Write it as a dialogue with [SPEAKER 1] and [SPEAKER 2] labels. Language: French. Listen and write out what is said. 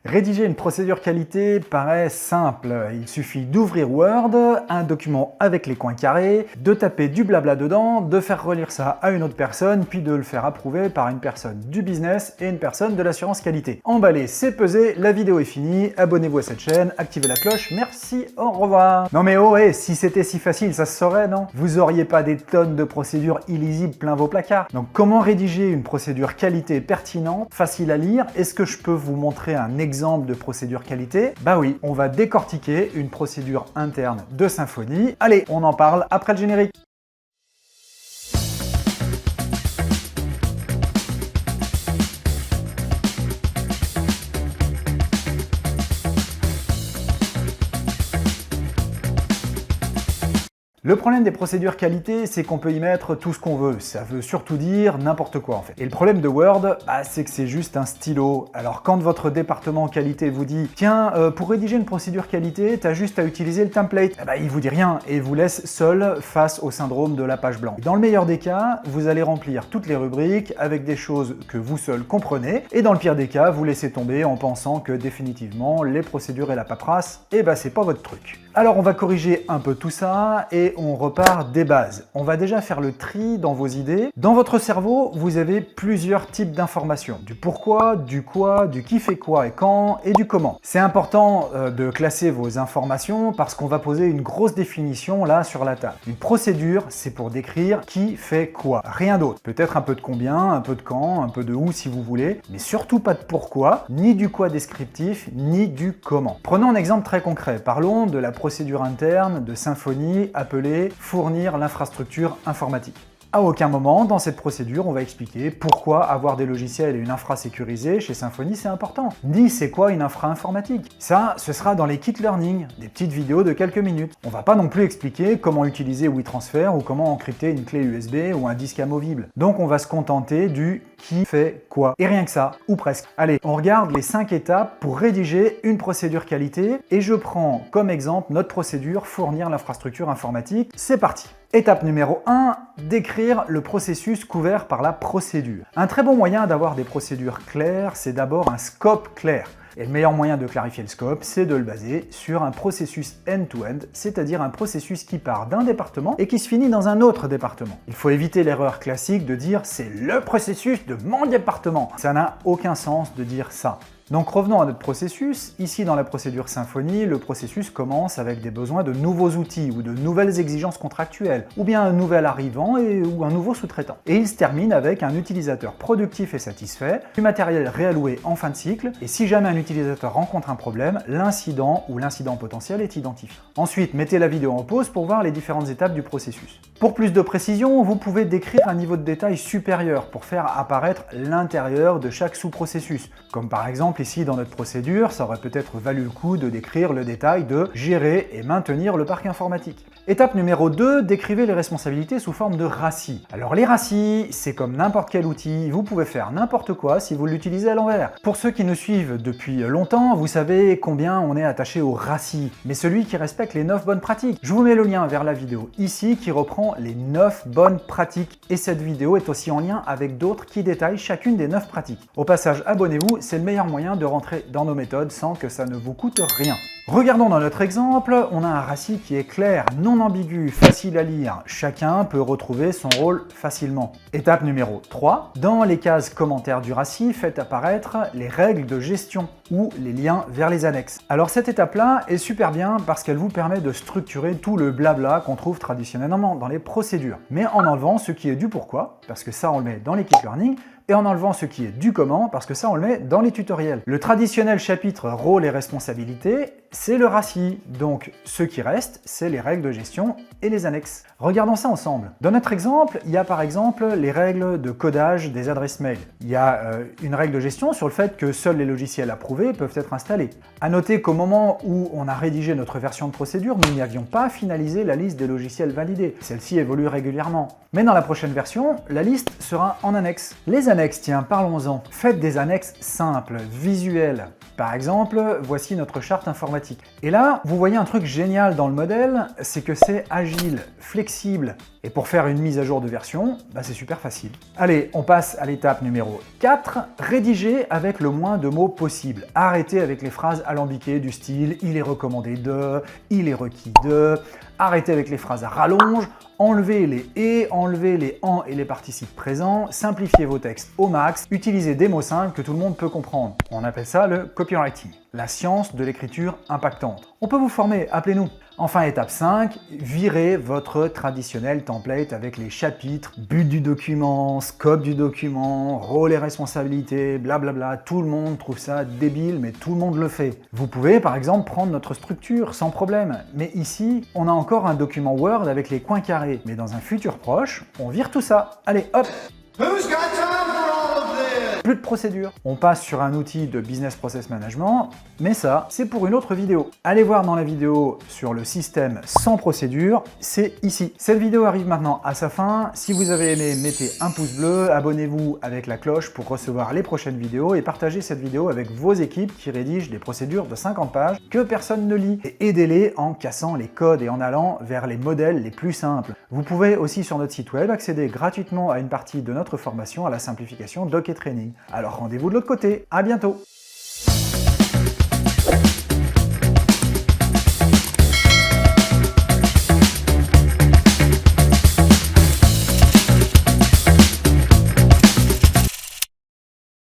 [SPEAKER 1] Rédiger une procédure qualité paraît simple. Il suffit d'ouvrir Word, un document avec les coins carrés, de taper du blabla dedans, de faire relire ça à une autre personne, puis de le faire approuver par une personne du business et une personne de l'assurance qualité. Emballé, c'est pesé, la vidéo est finie, abonnez-vous à cette chaîne, activez la cloche, merci, au revoir. Non mais oh, si c'était si facile, ça se saurait, non? Vous auriez pas des tonnes de procédures illisibles plein vos placards. Donc comment rédiger une procédure qualité pertinente, facile à lire? Est-ce que je peux vous montrer un exemple de procédure qualité? Bah oui, on va décortiquer une procédure interne de Symfony. Allez, on en parle après le générique. Le problème des procédures qualité, c'est qu'on peut y mettre tout ce qu'on veut. Ça veut surtout dire n'importe quoi en fait. Et le problème de Word, c'est que c'est juste un stylo. Alors quand votre département qualité vous dit « Tiens, pour rédiger une procédure qualité, t'as juste à utiliser le template », il vous dit rien et vous laisse seul face au syndrome de la page blanche. Dans le meilleur des cas, vous allez remplir toutes les rubriques avec des choses que vous seul comprenez, et dans le pire des cas, vous laissez tomber en pensant que définitivement, les procédures et la paperasse, c'est pas votre truc. Alors on va corriger un peu tout ça et on repart des bases. On va déjà faire le tri dans vos idées. Dans votre cerveau, vous avez plusieurs types d'informations. Du pourquoi, du quoi, du qui fait quoi et quand, et du comment. C'est important de classer vos informations parce qu'on va poser une grosse définition là sur la table. Une procédure, c'est pour décrire qui fait quoi. Rien d'autre. Peut-être un peu de combien, un peu de quand, un peu de où si vous voulez, mais surtout pas de pourquoi, ni du quoi descriptif, ni du comment. Prenons un exemple très concret. Parlons de la procédure interne de Symfony appelée « Fournir l'infrastructure informatique ». À aucun moment dans cette procédure, on va expliquer pourquoi avoir des logiciels et une infra sécurisée chez Symfony c'est important, ni c'est quoi une infra informatique. Ça, ce sera dans les kit learning, des petites vidéos de quelques minutes. On va pas non plus expliquer comment utiliser WeTransfer ou comment encrypter une clé USB ou un disque amovible. Donc on va se contenter du qui fait quoi. Et rien que ça, ou presque. Allez, on regarde les 5 étapes pour rédiger une procédure qualité et je prends comme exemple notre procédure fournir l'infrastructure informatique. C'est parti. Étape numéro 1, décrire le processus couvert par la procédure. Un très bon moyen d'avoir des procédures claires, c'est d'abord un scope clair. Et le meilleur moyen de clarifier le scope, c'est de le baser sur un processus end-to-end, c'est-à-dire un processus qui part d'un département et qui se finit dans un autre département. Il faut éviter l'erreur classique de dire « c'est le processus de mon département ». Ça n'a aucun sens de dire ça. Donc revenons à notre processus. Ici dans la procédure Symfony, le processus commence avec des besoins de nouveaux outils ou de nouvelles exigences contractuelles, ou bien un nouvel arrivant ou un nouveau sous-traitant. Et il se termine avec un utilisateur productif et satisfait, du matériel réalloué en fin de cycle, et si jamais un utilisateur rencontre un problème, l'incident ou l'incident potentiel est identifié. Ensuite, mettez la vidéo en pause pour voir les différentes étapes du processus. Pour plus de précision, vous pouvez décrire un niveau de détail supérieur pour faire apparaître l'intérieur de chaque sous-processus, comme par exemple ici dans notre procédure, ça aurait peut-être valu le coup de décrire le détail de gérer et maintenir le parc informatique. Étape numéro 2, décrivez les responsabilités sous forme de RACI. Alors les RACI, c'est comme n'importe quel outil, vous pouvez faire n'importe quoi si vous l'utilisez à l'envers. Pour ceux qui nous suivent depuis longtemps, vous savez combien on est attaché au RACI, mais celui qui respecte les 9 bonnes pratiques. Je vous mets le lien vers la vidéo ici qui reprend les 9 bonnes pratiques et cette vidéo est aussi en lien avec d'autres qui détaillent chacune des 9 pratiques. Au passage, abonnez-vous, c'est le meilleur moyen de rentrer dans nos méthodes sans que ça ne vous coûte rien. Regardons dans notre exemple, on a un RACI qui est clair, non ambigu, facile à lire. Chacun peut retrouver son rôle facilement. Étape numéro 3. Dans les cases commentaires du RACI, faites apparaître les règles de gestion ou les liens vers les annexes. Alors cette étape-là est super bien parce qu'elle vous permet de structurer tout le blabla qu'on trouve traditionnellement dans les procédures, mais en enlevant ce qui est du pourquoi, parce que ça on le met dans les kit learning, et en enlevant ce qui est du comment, parce que ça on le met dans les tutoriels. Le traditionnel chapitre rôle et responsabilités, c'est le RACI, donc ce qui reste, c'est les règles de gestion et les annexes. Regardons ça ensemble. Dans notre exemple, il y a par exemple les règles de codage des adresses mail. Il y a une règle de gestion sur le fait que seuls les logiciels approuvés peuvent être installés. À noter qu'au moment où on a rédigé notre version de procédure, nous n'avions pas finalisé la liste des logiciels validés. Celle-ci évolue régulièrement. Mais dans la prochaine version, la liste sera en annexe. Les annexes, tiens, parlons-en. Faites des annexes simples, visuelles. Par exemple, voici notre charte informatique informatique. Et là, vous voyez un truc génial dans le modèle, c'est que c'est agile, flexible. Et pour faire une mise à jour de version, c'est super facile. Allez, on passe à l'étape numéro 4, rédiger avec le moins de mots possible. Arrêtez avec les phrases alambiquées du style « il est recommandé de »,« il est requis de ». Arrêtez avec les phrases à rallonge, enlevez les « et », enlevez les « en » et les participes présents, simplifiez vos textes au max, utilisez des mots simples que tout le monde peut comprendre. On appelle ça le copywriting, la science de l'écriture impactante. On peut vous former, appelez-nous. Enfin, étape 5, virez votre traditionnel template avec les chapitres, but du document, scope du document, rôle et responsabilités, blablabla. Tout le monde trouve ça débile, mais tout le monde le fait. Vous pouvez par exemple prendre notre structure sans problème, mais ici, on a encore un document Word avec les coins carrés. Mais dans un futur proche, on vire tout ça. Allez, hop! Plus de procédure. On passe sur un outil de business process management, mais ça, c'est pour une autre vidéo. Allez voir dans la vidéo sur le système sans procédure, c'est ici. Cette vidéo arrive maintenant à sa fin. Si vous avez aimé, mettez un pouce bleu, abonnez-vous avec la cloche pour recevoir les prochaines vidéos et partagez cette vidéo avec vos équipes qui rédigent des procédures de 50 pages que personne ne lit. Et aidez-les en cassant les codes et en allant vers les modèles les plus simples. Vous pouvez aussi sur notre site web accéder gratuitement à une partie de notre formation à la simplification Doc et Training. Alors rendez-vous de l'autre côté, à bientôt!